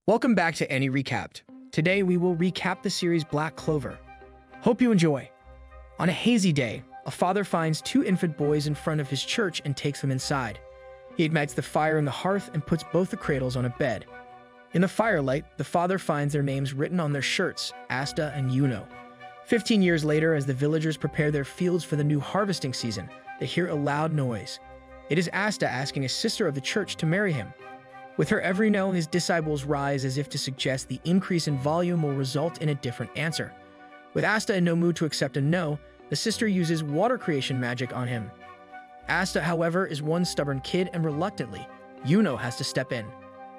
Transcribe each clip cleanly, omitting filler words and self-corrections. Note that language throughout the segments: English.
Welcome back to Any Recapped. Today we will recap the series Black Clover. Hope you enjoy. On a hazy day, a father finds two infant boys in front of his church and takes them inside. He ignites the fire in the hearth and puts both the cradles on a bed. In the firelight, the father finds their names written on their shirts, Asta and Yuno. 15 years later, as the villagers prepare their fields for the new harvesting season, they hear a loud noise. It is Asta asking a sister of the church to marry him. With her every no, his disciples rise as if to suggest the increase in volume will result in a different answer. With Asta in no mood to accept a no, the sister uses water creation magic on him. Asta, however, is one stubborn kid and reluctantly, Yuno has to step in.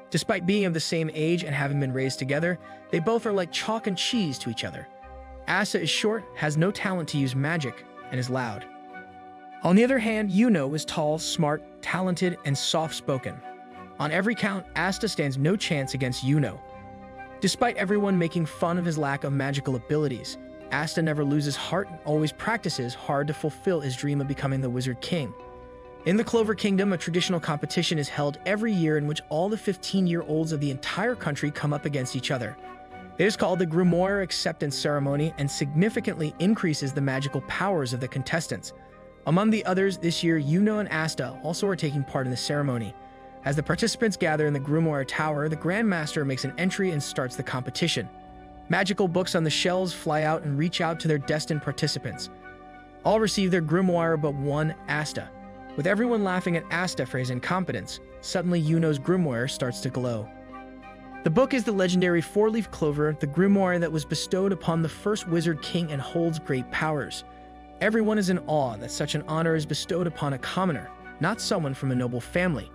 Despite being of the same age and having been raised together, they both are like chalk and cheese to each other. Asta is short, has no talent to use magic, and is loud. On the other hand, Yuno is tall, smart, talented, and soft-spoken. On every count, Asta stands no chance against Yuno. Despite everyone making fun of his lack of magical abilities, Asta never loses heart and always practices hard to fulfill his dream of becoming the Wizard King. In the Clover Kingdom, a traditional competition is held every year in which all the 15-year-olds of the entire country come up against each other. It is called the Grimoire Acceptance Ceremony and significantly increases the magical powers of the contestants. Among the others, this year, Yuno and Asta also are taking part in the ceremony. As the participants gather in the Grimoire Tower, the Grand Master makes an entry and starts the competition. Magical books on the shelves fly out and reach out to their destined participants. All receive their grimoire but one, Asta. With everyone laughing at Asta for his incompetence, suddenly Yuno's grimoire starts to glow. The book is the legendary four-leaf clover, the grimoire that was bestowed upon the first Wizard King and holds great powers. Everyone is in awe that such an honor is bestowed upon a commoner, not someone from a noble family.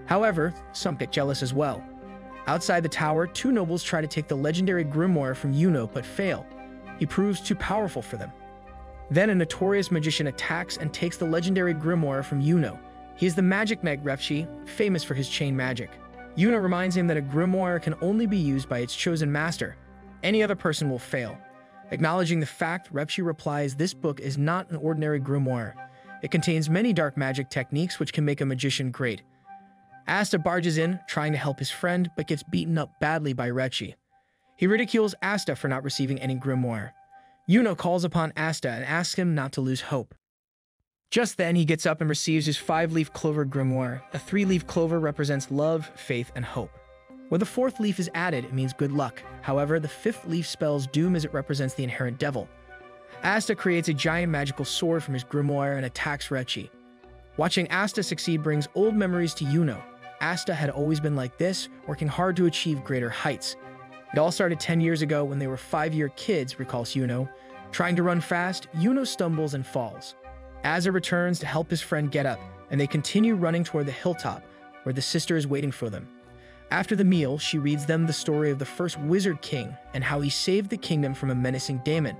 However, some get jealous as well. Outside the tower, two nobles try to take the legendary grimoire from Yuno but fail. He proves too powerful for them. Then a notorious magician attacks and takes the legendary grimoire from Yuno. He is the magic knight Repchi, famous for his chain magic. Yuno reminds him that a grimoire can only be used by its chosen master. Any other person will fail. Acknowledging the fact, Repchi replies this book is not an ordinary grimoire. It contains many dark magic techniques which can make a magician great. Asta barges in, trying to help his friend, but gets beaten up badly by Repchi. He ridicules Asta for not receiving any grimoire. Yuno calls upon Asta and asks him not to lose hope. Just then, he gets up and receives his 5-leaf clover grimoire. A 3-leaf clover represents love, faith, and hope. When the 4th leaf is added, it means good luck. However, the 5th leaf spells doom as it represents the inherent devil. Asta creates a giant magical sword from his grimoire and attacks Repchi. Watching Asta succeed brings old memories to Yuno. Asta had always been like this, working hard to achieve greater heights. It all started 10 years ago when they were 5-year kids, recalls Yuno. Trying to run fast, Yuno stumbles and falls. Asta returns to help his friend get up, and they continue running toward the hilltop, where the sister is waiting for them. After the meal, she reads them the story of the first Wizard King and how he saved the kingdom from a menacing daemon.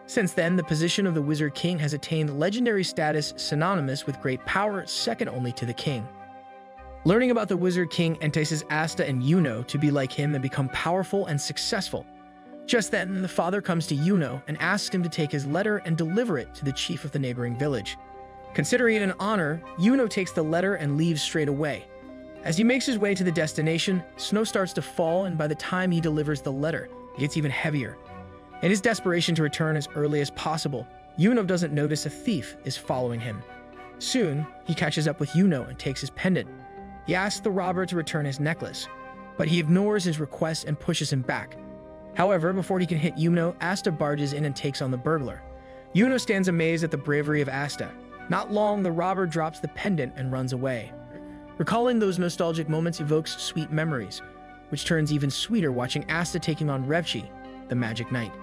Since then, the position of the Wizard King has attained legendary status synonymous with great power, second only to the king. Learning about the Wizard King entices Asta and Yuno to be like him and become powerful and successful. Just then, the father comes to Yuno and asks him to take his letter and deliver it to the chief of the neighboring village. Considering it an honor, Yuno takes the letter and leaves straight away. As he makes his way to the destination, snow starts to fall, and by the time he delivers the letter, it gets even heavier. In his desperation to return as early as possible, Yuno doesn't notice a thief is following him. Soon, he catches up with Yuno and takes his pendant. He asks the robber to return his necklace, but he ignores his request and pushes him back. However, before he can hit Yuno, Asta barges in and takes on the burglar. Yuno stands amazed at the bravery of Asta. Not long, the robber drops the pendant and runs away. Recalling those nostalgic moments evokes sweet memories, which turns even sweeter watching Asta taking on Repchi, the magic knight.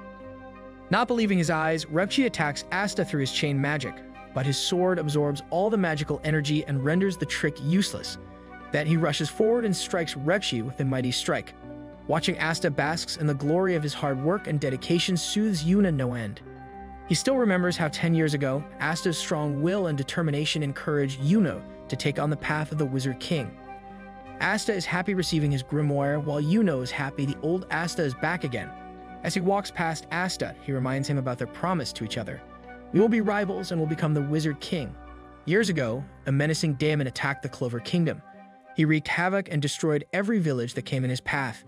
Not believing his eyes, Repchi attacks Asta through his chain magic, but his sword absorbs all the magical energy and renders the trick useless. Then he rushes forward and strikes Repchi with a mighty strike. Watching Asta basks in the glory of his hard work and dedication soothes Yuno no end. He still remembers how 10 years ago, Asta's strong will and determination encouraged Yuno to take on the path of the Wizard King. Asta is happy receiving his grimoire, while Yuno is happy the old Asta is back again. As he walks past Asta, he reminds him about their promise to each other. We will be rivals and will become the Wizard King. Years ago, a menacing daemon attacked the Clover Kingdom. He wreaked havoc and destroyed every village that came in his path.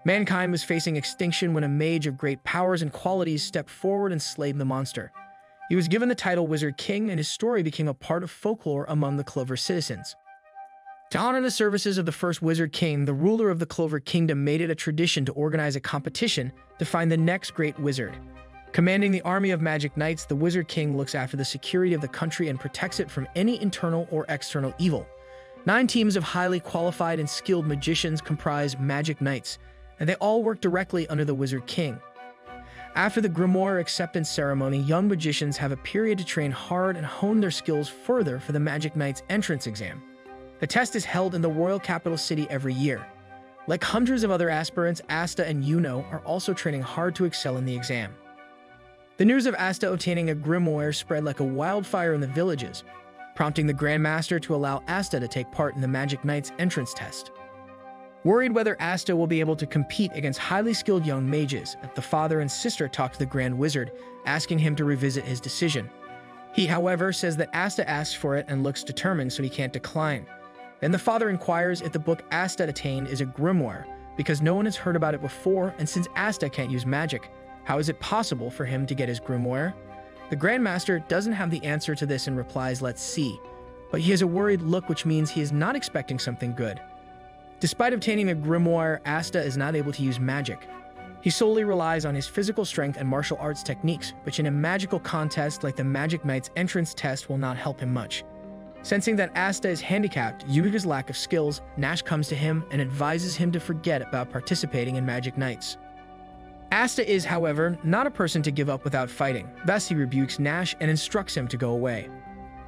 Mankind was facing extinction when a mage of great powers and qualities stepped forward and slayed the monster. He was given the title Wizard King, and his story became a part of folklore among the Clover citizens. To honor the services of the first Wizard King, the ruler of the Clover Kingdom made it a tradition to organize a competition to find the next great wizard. Commanding the army of magic knights, the Wizard King looks after the security of the country and protects it from any internal or external evil. 9 teams of highly qualified and skilled magicians comprise magic knights, and they all work directly under the Wizard King. After the grimoire acceptance ceremony, young magicians have a period to train hard and hone their skills further for the Magic Knight's entrance exam. The test is held in the royal capital city every year. Like hundreds of other aspirants, Asta and Yuno are also training hard to excel in the exam. The news of Asta obtaining a grimoire spread like a wildfire in the villages, prompting the Grand Master to allow Asta to take part in the Magic Knight's entrance test. Worried whether Asta will be able to compete against highly skilled young mages, the father and sister talk to the Grand Wizard, asking him to revisit his decision. He, however, says that Asta asks for it and looks determined, so he can't decline. Then the father inquires if the book Asta attained is a grimoire, because no one has heard about it before, and since Asta can't use magic, how is it possible for him to get his grimoire? The Grand Master doesn't have the answer to this and replies, "Let's see." But he has a worried look, which means he is not expecting something good. Despite obtaining a grimoire, Asta is not able to use magic. He solely relies on his physical strength and martial arts techniques, which in a magical contest like the Magic Knight's entrance test will not help him much. Sensing that Asta is handicapped due to his lack of skills, Nash comes to him and advises him to forget about participating in Magic Knights. Asta is, however, not a person to give up without fighting. Thus, he rebukes Nash and instructs him to go away.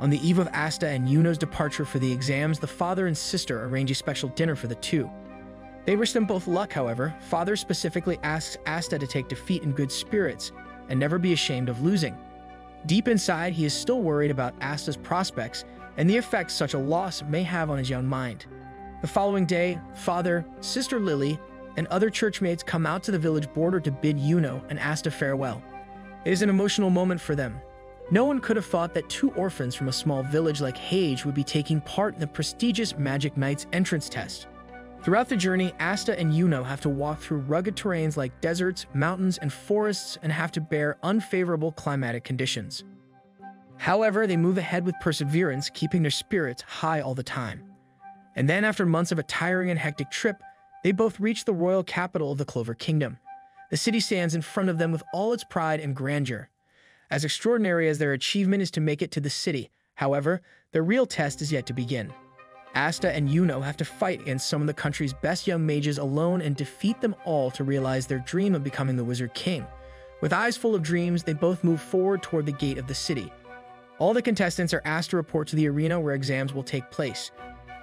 On the eve of Asta and Yuno's departure for the exams, the father and sister arrange a special dinner for the two. They wish them both luck, however. Father specifically asks Asta to take defeat in good spirits and never be ashamed of losing. Deep inside, he is still worried about Asta's prospects and the effect such a loss may have on his young mind. The following day, father, sister Lily, and other churchmates come out to the village border to bid Yuno and Asta farewell. It is an emotional moment for them. No one could have thought that 2 orphans from a small village like Hage would be taking part in the prestigious Magic Knight's entrance test. Throughout the journey, Asta and Yuno have to walk through rugged terrains like deserts, mountains, and forests and have to bear unfavorable climatic conditions. However, they move ahead with perseverance, keeping their spirits high all the time. And then, after months of a tiring and hectic trip, they both reach the royal capital of the Clover Kingdom. The city stands in front of them with all its pride and grandeur. As extraordinary as their achievement is to make it to the city, however, the real test is yet to begin. Asta and Yuno have to fight against some of the country's best young mages alone and defeat them all to realize their dream of becoming the Wizard King. With eyes full of dreams, they both move forward toward the gate of the city. All the contestants are asked to report to the arena where exams will take place.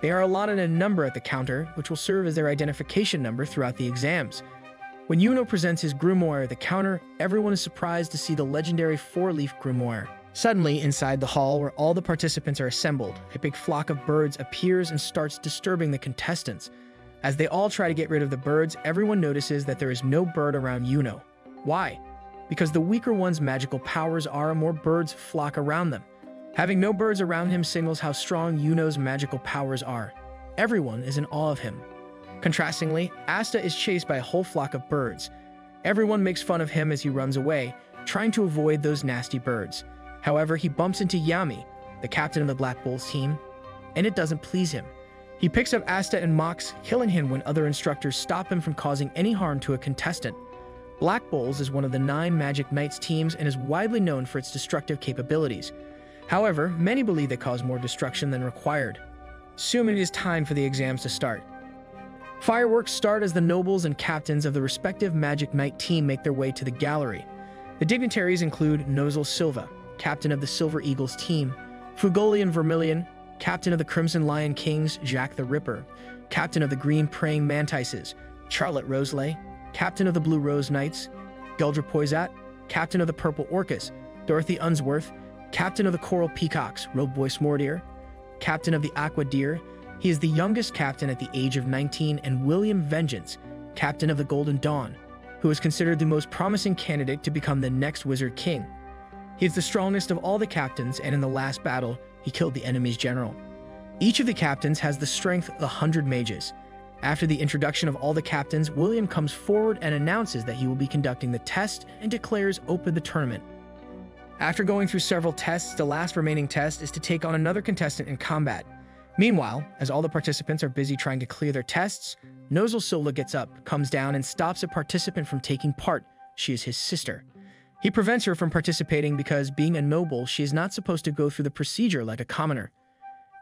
They are allotted a number at the counter, which will serve as their identification number throughout the exams. When Yuno presents his grimoire at the counter, everyone is surprised to see the legendary 4-leaf grimoire. Suddenly, inside the hall where all the participants are assembled, a big flock of birds appears and starts disturbing the contestants. As they all try to get rid of the birds, everyone notices that there is no bird around Yuno. Why? Because the weaker one's magical powers are, more birds flock around them. Having no birds around him signals how strong Yuno's magical powers are. Everyone is in awe of him. Contrastingly, Asta is chased by a whole flock of birds. Everyone makes fun of him as he runs away, trying to avoid those nasty birds. However, he bumps into Yami, the captain of the Black Bulls team, and it doesn't please him. He picks up Asta and mocks, killing him when other instructors stop him from causing any harm to a contestant. Black Bulls is one of the 9 Magic Knights teams and is widely known for its destructive capabilities. However, many believe they cause more destruction than required. Soon it is time for the exams to start. Fireworks start as the nobles and captains of the respective Magic Knight team make their way to the gallery. The dignitaries include Nozel Silva, captain of the Silver Eagles team, Fugolian Vermilion, captain of the Crimson Lion Kings, Jack the Ripper, captain of the Green Praying Mantises, Charlotte Roselay, captain of the Blue Rose Knights, Geldra Poisat, captain of the Purple Orcas, Dorothy Unsworth, captain of the Coral Peacocks, Roadboy Smordeer, captain of the Aqua Deer. He is the youngest captain at the age of 19, and William Vengeance, captain of the Golden Dawn, who is considered the most promising candidate to become the next Wizard King. He is the strongest of all the captains, and in the last battle, he killed the enemy's general. Each of the captains has the strength of 100 mages. After the introduction of all the captains, William comes forward and announces that he will be conducting the test and declares open the tournament. After going through several tests, the last remaining test is to take on another contestant in combat. Meanwhile, as all the participants are busy trying to clear their tests, Nozel Sola gets up, comes down, and stops a participant from taking part. She is his sister. He prevents her from participating because, being a noble, she is not supposed to go through the procedure like a commoner.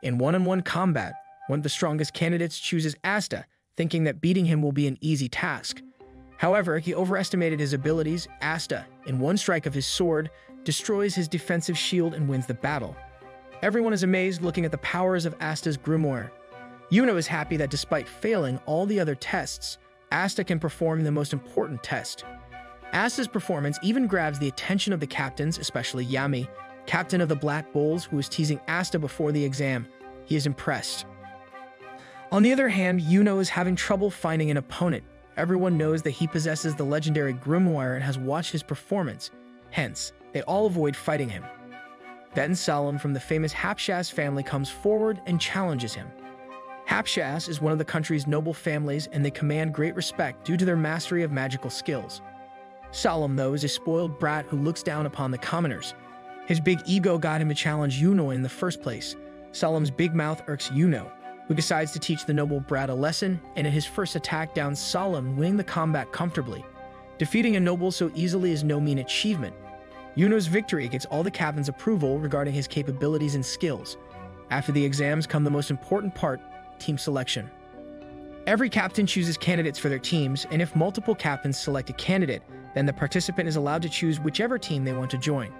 In one-on-one combat, one of the strongest candidates chooses Asta, thinking that beating him will be an easy task. However, he overestimated his abilities. Asta, in one strike of his sword, destroys his defensive shield and wins the battle. Everyone is amazed looking at the powers of Asta's grimoire. Yuno is happy that despite failing all the other tests, Asta can perform the most important test. Asta's performance even grabs the attention of the captains, especially Yami, captain of the Black Bulls, who is teasing Asta before the exam. He is impressed. On the other hand, Yuno is having trouble finding an opponent. Everyone knows that he possesses the legendary grimoire and has watched his performance. Hence, they all avoid fighting him. Then Salam from the famous Hapshas family comes forward and challenges him. Hapshas is one of the country's noble families, and they command great respect due to their mastery of magical skills. Salam, though, is a spoiled brat who looks down upon the commoners. His big ego got him to challenge Yuno in the first place. Salam's big mouth irks Yuno, who decides to teach the noble brat a lesson, and in his first attack downs Salam, winning the combat comfortably. Defeating a noble so easily is no mean achievement. Yuno's victory gets all the captains' approval regarding his capabilities and skills. After the exams come the most important part, team selection. Every captain chooses candidates for their teams, and if multiple captains select a candidate, then the participant is allowed to choose whichever team they want to join.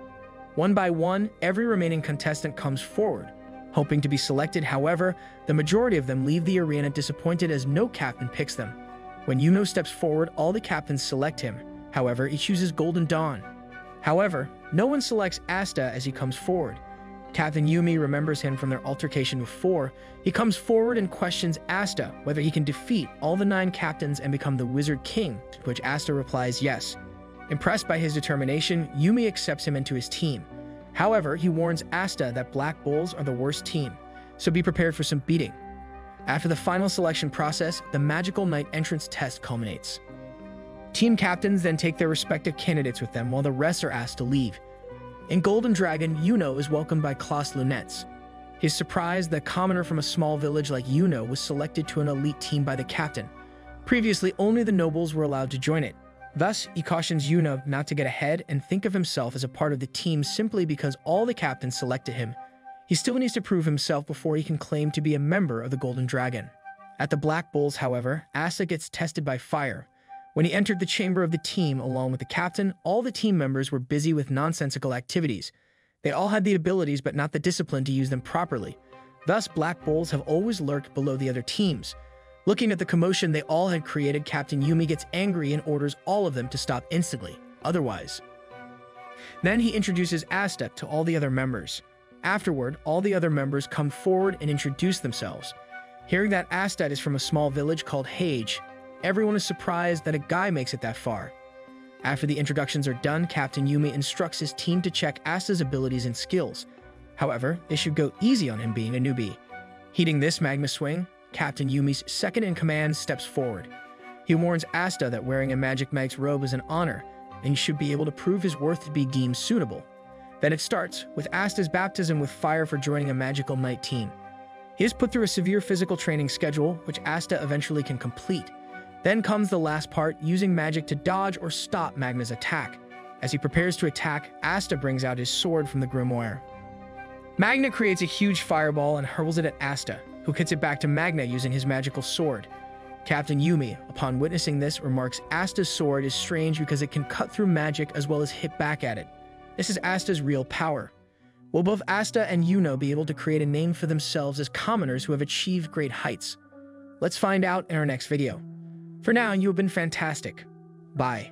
One by one, every remaining contestant comes forward, hoping to be selected. However, the majority of them leave the arena disappointed as no captain picks them. When Yuno steps forward, all the captains select him. However, he chooses Golden Dawn. However, no one selects Asta as he comes forward. Captain Yumi remembers him from their altercation before. He comes forward and questions Asta whether he can defeat all the 9 captains and become the Wizard King, to which Asta replies yes. Impressed by his determination, Yumi accepts him into his team. However, he warns Asta that Black Bulls are the worst team, so be prepared for some beating. After the final selection process, the Magical Night entrance test culminates. Team captains then take their respective candidates with them while the rest are asked to leave. In Golden Dragon, Yuno is welcomed by Klaus Lunettes. He is surprised that a commoner from a small village like Yuno was selected to an elite team by the captain. Previously, only the nobles were allowed to join it. Thus, he cautions Yuno not to get ahead and think of himself as a part of the team simply because all the captains selected him. He still needs to prove himself before he can claim to be a member of the Golden Dragon. At the Black Bulls, however, Asta gets tested by fire. When he entered the chamber of the team along with the captain, all the team members were busy with nonsensical activities. They all had the abilities but not the discipline to use them properly. Thus, Black Bulls have always lurked below the other teams. Looking at the commotion they all had created, Captain Yumi gets angry and orders all of them to stop instantly. Otherwise. Then he introduces Asta to all the other members. Afterward, all the other members come forward and introduce themselves. Hearing that Asta is from a small village called Hage, everyone is surprised that a guy makes it that far. After the introductions are done, Captain Yumi instructs his team to check Asta's abilities and skills. However, they should go easy on him being a newbie. Heeding this magma swing, Captain Yumi's second-in-command steps forward. He warns Asta that wearing a Magic Mag's robe is an honor, and he should be able to prove his worth to be deemed suitable. Then it starts, with Asta's baptism with fire for joining a Magical Night team. He is put through a severe physical training schedule, which Asta eventually can complete. Then comes the last part, using magic to dodge or stop Magna's attack. As he prepares to attack, Asta brings out his sword from the grimoire. Magna creates a huge fireball and hurls it at Asta, who kicks it back to Magna using his magical sword. Captain Yumi, upon witnessing this, remarks Asta's sword is strange because it can cut through magic as well as hit back at it. This is Asta's real power. Will both Asta and Yuno be able to create a name for themselves as commoners who have achieved great heights? Let's find out in our next video. For now, you have been fantastic. Bye.